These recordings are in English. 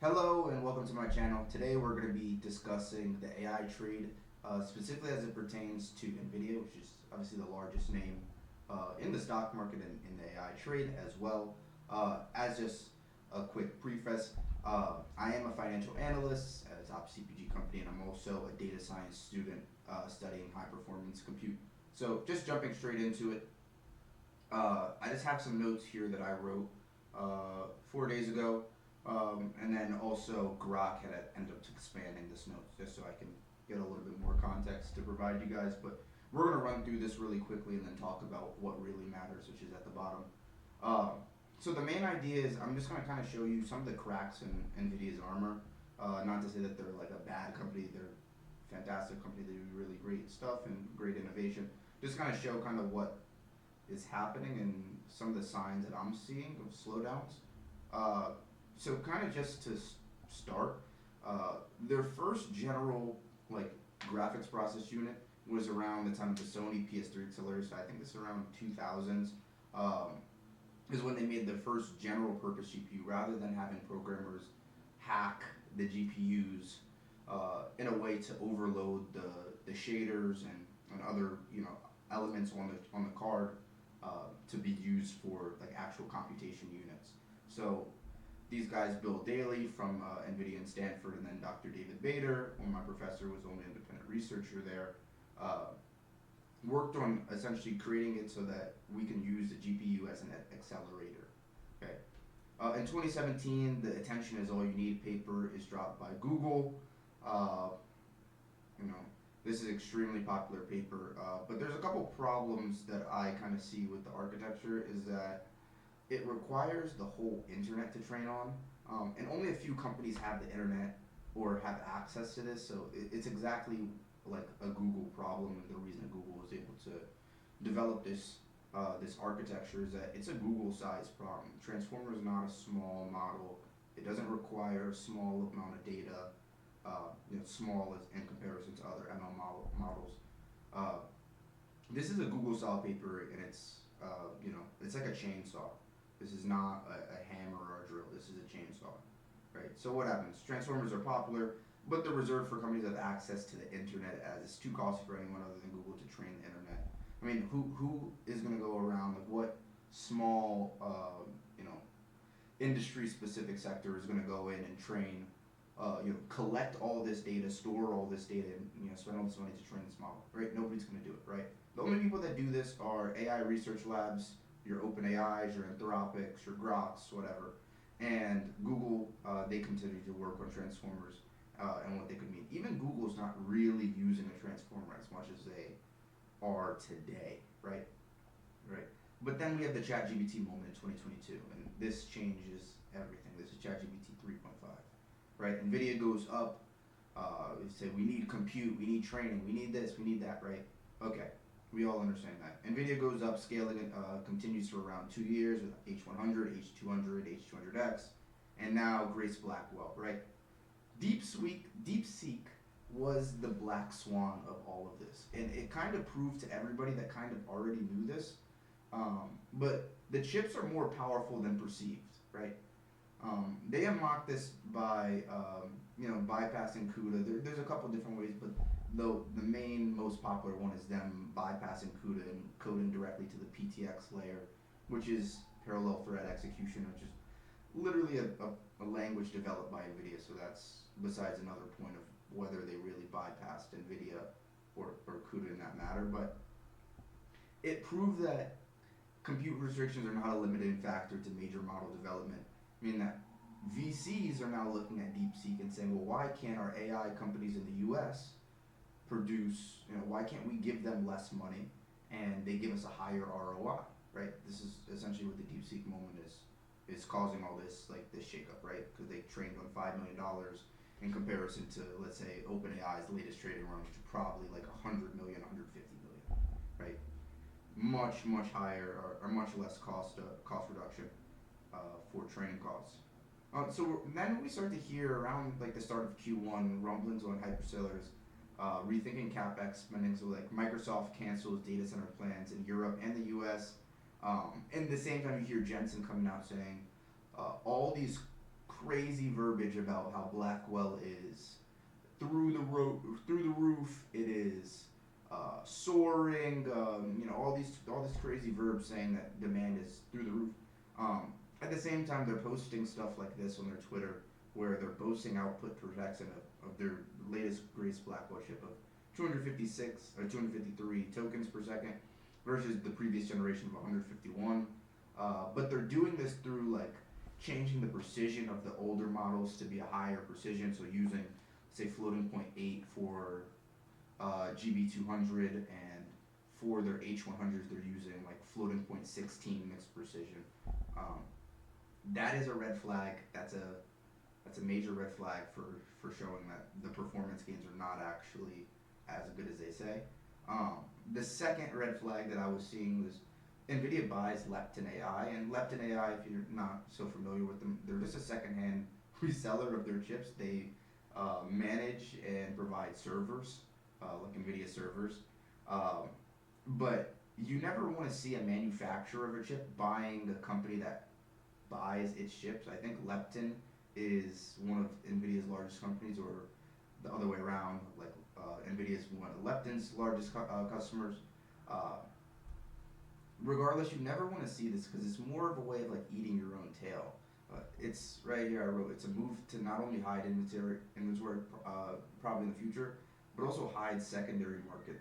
Hello and welcome to my channel. Today we're going to be discussing the AI trade, specifically as it pertains to Nvidia, which is obviously the largest name in the stock market and in the AI trade as well. As just a quick preface, I am a financial analyst at a top CPG company, and I'm also a data science student studying high performance compute. So just jumping straight into it, I just have some notes here that I wrote 4 days ago. And then also Grok had ended up expanding this note just so I can get a little bit more context to provide you guys. But we're going to run through this really quickly and then talk about what really matters, which is at the bottom. So the main idea is I'm just going to kind of show you some of the cracks in Nvidia's armor. Not to say that they're like a bad company, they're a fantastic company. They do really great stuff and great innovation. Just kind of show kind of what is happening and some of the signs that I'm seeing of slowdowns. So kind of just to start, their first general like graphics process unit was around the time of the Sony PS3 accelerator. So I think it's around 2000s. Is when they made their first general purpose GPU rather than having programmers hack the GPUs in a way to overload the shaders and other elements on the card to be used for like actual computation units. So these guys built daily from Nvidia and Stanford, and then Dr. David Bader, my professor, was the only independent researcher there, worked on essentially creating it so that we can use the GPU as an accelerator. Okay. In 2017, the "Attention is All You Need" paper is dropped by Google. Uh, you know, this is an extremely popular paper, but there's a couple problems that I kind of see with the architecture. Is that it requires the whole internet to train on, and only a few companies have the internet or have access to this. So it's exactly like a Google problem, and the reason Google was able to develop this architecture is that it's a Google-sized problem. Transformer is not a small model. It doesn't require a small amount of data. Small as in comparison to other ML models. This is a Google-style paper, and it's like a chainsaw. This is not a hammer or a drill. This is a chainsaw, right? So what happens? Transformers are popular, but they're reserved for companies that have access to the internet, as it's too costly for anyone other than Google to train the internet. I mean, who is going to go around, like what small industry-specific sector is going to go in and train, collect all this data, store all this data, and spend all this money to train this model, right? Nobody's going to do it, right? The only people that do this are AI research labs, your OpenAIs, your Anthropics, your Groks, whatever. And Google, they continue to work on transformers and what they could mean. Even Google's not really using a transformer as much as they are today, right? Right. But then we have the ChatGPT moment in 2022, and this changes everything. This is ChatGPT 3.5, right? Nvidia goes up. We say we need compute, we need training, we need this, we need that, right? Okay. We all understand that. Nvidia goes up, scaling it continues for around 2 years with H100, H200, H200X, and now Grace Blackwell, right? DeepSeek was the black swan of all of this, and it kind of proved to everybody that kind of already knew this. But the chips are more powerful than perceived, right? They unlocked this by bypassing CUDA. There's a couple different ways, but the main most popular one is them bypassing CUDA and coding directly to the PTX layer, which is parallel thread execution, which is literally a language developed by Nvidia. So that's besides another point of whether they really bypassed Nvidia or CUDA in that matter. But it proved that compute restrictions are not a limiting factor to major model development. I mean that VCs are now looking at DeepSeek and saying, well, why can't our AI companies in the U.S. produce, why can't we give them less money and they give us a higher ROI, right? This is essentially what the DeepSeek moment is causing all this, like this shakeup, right? Because they trained on $5 million in comparison to, let's say, OpenAI's latest trading run, which is probably like 100 million, 150 million, right? Much higher or much less cost reduction for training costs. So then we start to hear around like the start of Q1 rumblings on hyperscalers rethinking capex spending. So like Microsoft cancels data center plans in Europe and the U.S. And the same time you hear Jensen coming out saying all these crazy verbiage about how Blackwell is through the roof. It is soaring. All these crazy verbs saying that demand is through the roof. At the same time, they're posting stuff like this on their Twitter, where they're boasting output projection of their latest greatest Blackwell chip of 256 or 253 tokens per second versus the previous generation of 151. But they're doing this through like changing the precision of the older models to be a higher precision. So using say floating point 8 for GB200, and for their H100s they're using like floating point 16 mixed precision. Um, that is a red flag. That's a major red flag for showing that the performance gains are not actually as good as they say. The second red flag that I was seeing was Nvidia buys Lepton AI, and Lepton AI, if you're not so familiar with them, they're just a secondhand reseller of their chips. They manage and provide servers, like Nvidia servers, um, but you never want to see a manufacturer of a chip buying a company that buys its chips. I think Lepton is one of Nvidia's largest companies, or the other way around. Like Nvidia is one of Lepton's largest customers. Uh, Regardless, you never want to see this because it's more of a way of like eating your own tail. It's right here. I wrote it's a move to not only hide inventory probably in the future, but also hide secondary market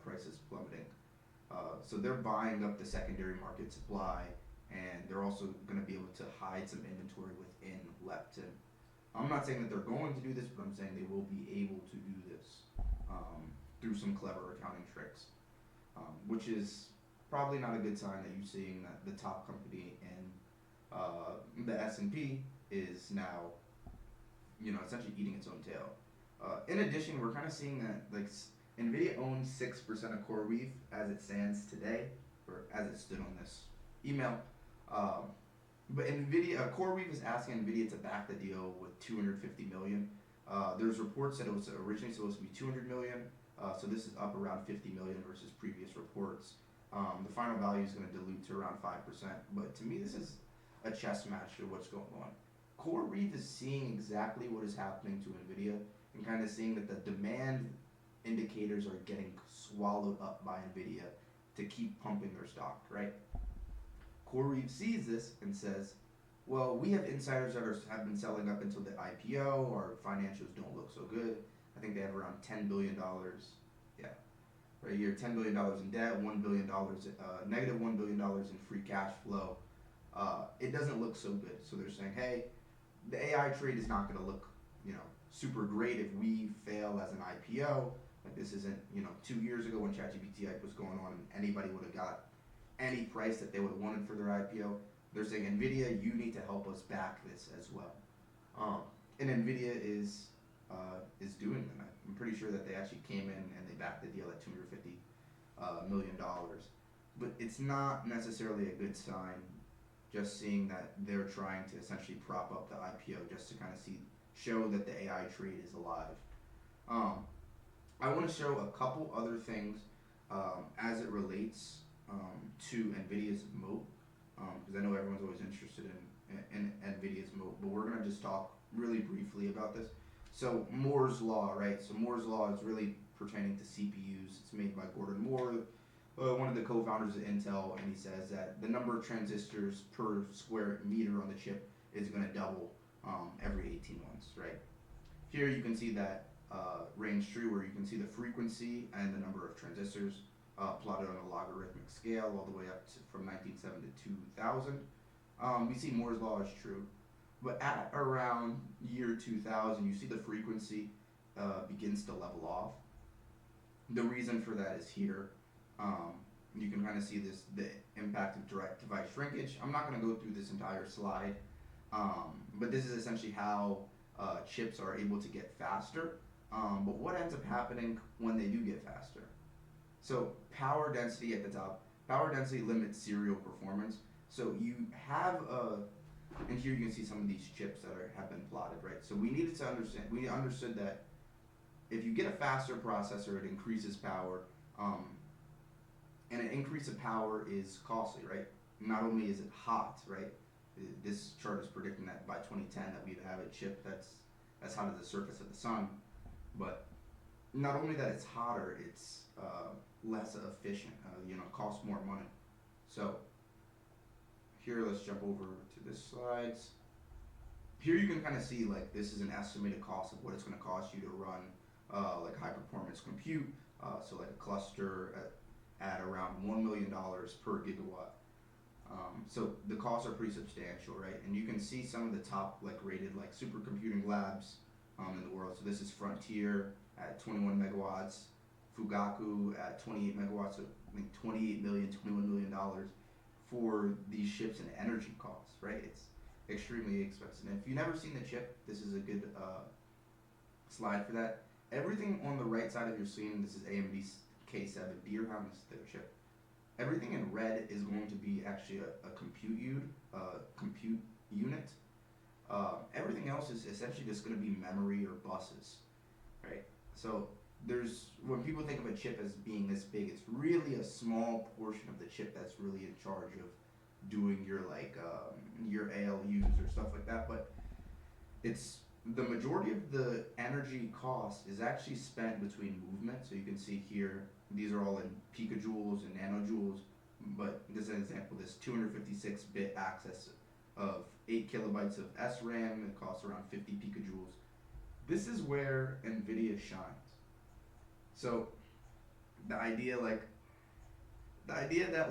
prices plummeting. So they're buying up the secondary market supply, and they're also going to be able to hide some inventory within Lepton. I'm not saying that they're going to do this, but I'm saying they will be able to do this through some clever accounting tricks, which is probably not a good sign that you're seeing that the top company in the S&P is now, essentially eating its own tail. In addition, we're kind of seeing that like Nvidia owns 6% of CoreWeave as it stands today, or as it stood on this email. But Nvidia, CoreWeave is asking Nvidia to back the deal with 250 million. There's reports that it was originally supposed to be 200 million, so this is up around 50 million versus previous reports. The final value is going to dilute to around 5%, but to me this is a chess match to what's going on. CoreWeave is seeing exactly what is happening to Nvidia and kind of seeing that the demand indicators are getting swallowed up by Nvidia to keep pumping their stock, right? CoreWeave sees this and says, well, we have insiders that have been selling up until the IPO. Our financials don't look so good. I think they have around $10 billion. Yeah, right here, $10 billion in debt, $1 billion, negative $1 billion in free cash flow. It doesn't look so good. So they're saying, hey, the AI trade is not going to look, super great if we fail as an IPO. Like this isn't, 2 years ago when ChatGPT was going on and anybody would have got any price that they would have wanted for their IPO. They're saying, Nvidia, you need to help us back this as well. And Nvidia is doing that. I'm pretty sure that they actually came in and they backed the deal at $250 million. But it's not necessarily a good sign just seeing that they're trying to essentially prop up the IPO just to kind of show that the AI trade is alive. I want to show a couple other things as it relates to Nvidia's moat, because I know everyone's always interested in Nvidia's moat, but we're going to just talk really briefly about this. So Moore's Law, right? So Moore's Law is really pertaining to CPUs. It's made by Gordon Moore, one of the co-founders of Intel, and he says that the number of transistors per square meter on the chip is going to double every 18 months, right? Here you can see that range tree where you can see the frequency and the number of transistors plotted on a logarithmic scale all the way up to from 1907 to 2000. We see Moore's Law is true. But at around year 2000, you see the frequency begins to level off. The reason for that is here. You can kind of see the impact of direct device shrinkage. I'm not going to go through this entire slide, but this is essentially how chips are able to get faster. But what ends up happening when they do get faster? So power density at the top. Power density limits serial performance. So you have and here you can see some of these chips that have been plotted, right? So we understood that if you get a faster processor, it increases power, and an increase of power is costly, right? Not only is it hot, right? This chart is predicting that by 2010 that we'd have a chip that's hot as the surface of the sun. But not only that it's hotter, it's less efficient. Costs more money. So here, let's jump over to this slides. Here you can kind of see like this is an estimated cost of what it's going to cost you to run like high performance compute. So like a cluster at around $1 million per gigawatt. So the costs are pretty substantial, right? And you can see some of the top like rated like supercomputing labs in the world. So this is Frontier at 21 megawatts, Fugaku at 28 megawatts. So I think 28 million, 21 million dollars for these chips and energy costs, right? It's extremely expensive. And if you've never seen the chip, this is a good slide for that. Everything on the right side of your screen, this is AMD K7 Deerhound, this is their chip. Everything in red is going to be actually a compute unit. Everything else is essentially just going to be memory or buses, right? So when people think of a chip as being this big, it's really a small portion of the chip that's really in charge of doing your your ALUs or stuff like that. But it's the majority of the energy cost is actually spent between movement. So you can see here, these are all in picojoules and nanojoules. But this is an example, this 256-bit access of 8 kilobytes of SRAM, it costs around 50 picojoules. This is where Nvidia shines. So the idea that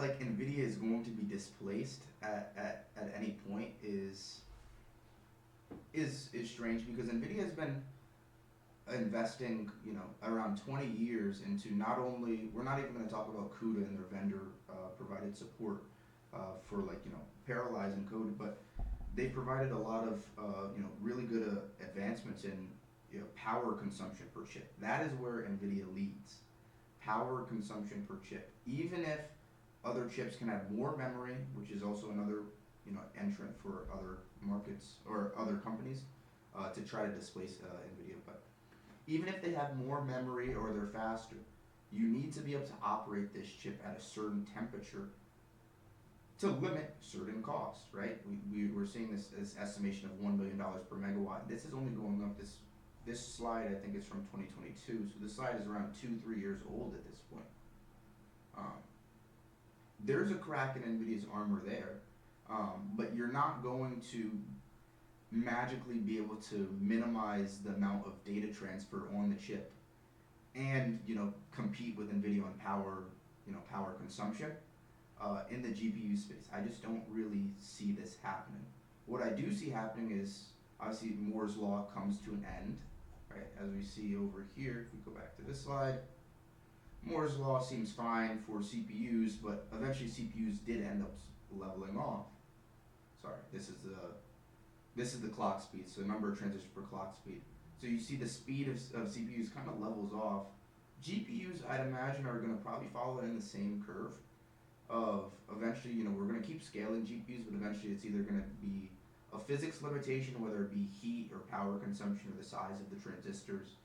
like Nvidia is going to be displaced at any point is strange, because Nvidia has been investing around 20 years into not only, we're not even going to talk about CUDA and their vendor provided support for parallelizing code, but they provided a lot of really good advancements in power consumption per chip. That is where Nvidia leads. Power consumption per chip. Even if other chips can have more memory, which is also another entrant for other markets or other companies to try to displace Nvidia. But even if they have more memory or they're faster, you need to be able to operate this chip at a certain temperature to limit certain costs, right? We're seeing this estimation of $1 million per megawatt. This is only going up. This slide, I think, is from 2022, so this slide is around 2-3 years old at this point. There's a crack in NVIDIA's armor there, but you're not going to magically be able to minimize the amount of data transfer on the chip and compete with NVIDIA on power consumption in the GPU space. I just don't really see this happening. What I do see happening is obviously Moore's law comes to an end, right? As we see over here, if we go back to this slide, Moore's law seems fine for CPUs, but eventually CPUs did end up leveling off. Sorry, this is the clock speed, so the number of transistors per clock speed. So you see the speed of CPUs kind of levels off. GPUs, I'd imagine, are going to probably follow in the same curve of eventually, we're going to keep scaling GPUs, but eventually it's either going to be a physics limitation, whether it be heat or power consumption or the size of the transistors,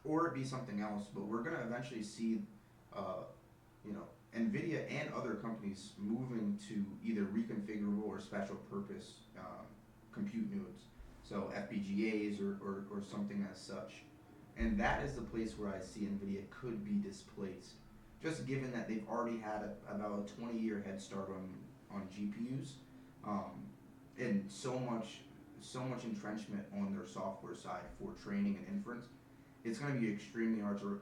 or it be something else. But we're going to eventually see, Nvidia and other companies moving to either reconfigurable or special purpose compute nodes, so FPGAs or something as such. And that is the place where I see Nvidia could be displaced, just given that they've already had about a 20-year head start on GPUs, and so much entrenchment on their software side for training and inference. It's going to be extremely hard to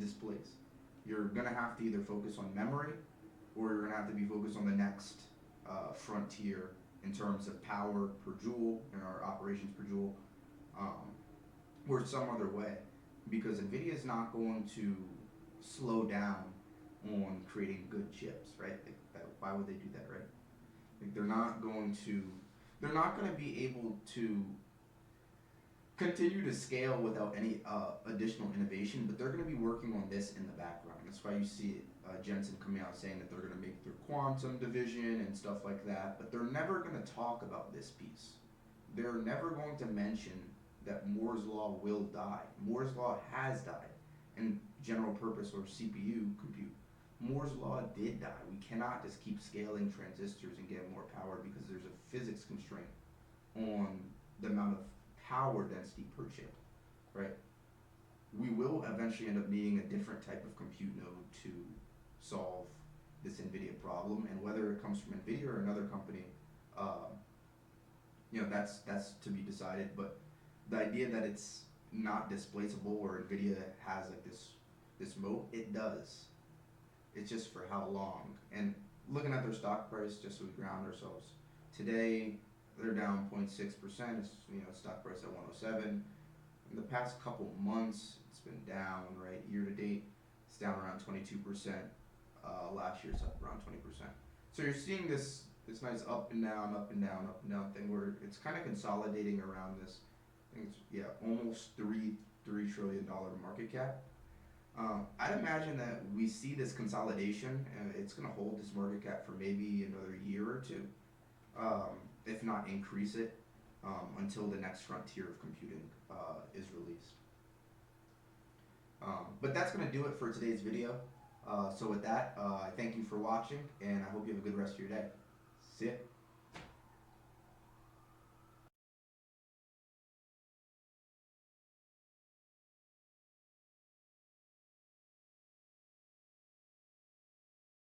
displace. You're going to have to either focus on memory, or you're going to have to be focused on the next frontier in terms of power per joule or operations per joule, or some other way, because Nvidia is not going to slow down on creating good chips, right? Why would they do that, right? They're not going to be able to continue to scale without any additional innovation, but they're going to be working on this in the background. That's why you see Jensen coming out saying that they're going to make their quantum division and stuff like that, but they're never going to talk about this piece. They're never going to mention that Moore's law will die. Moore's law has died in general purpose or CPU compute. Moore's law did die. We cannot just keep scaling transistors and get more power because there's a physics constraint on the amount of power density per chip, right? We will eventually end up needing a different type of compute node to solve this Nvidia problem, and whether it comes from Nvidia or another company, uh, that's to be decided. But the idea that it's not displaceable or Nvidia has like this moat, it does. It's just for how long. And looking at their stock price, just so we ground ourselves, today they're down 0.6%. It's stock price at 107. In the past couple months, it's been down. Right, year to date, it's down around 22%. Last year, it's up around 20%. So you're seeing this nice up and down, up and down, up and down thing where it's kind of consolidating around this. I think it's almost $3 trillion market cap. I'd imagine that we see this consolidation, and it's going to hold this market cap for maybe another year or two, if not increase it, until the next frontier of computing is released. But that's going to do it for today's video. So with that, I thank you for watching, and I hope you have a good rest of your day. See ya.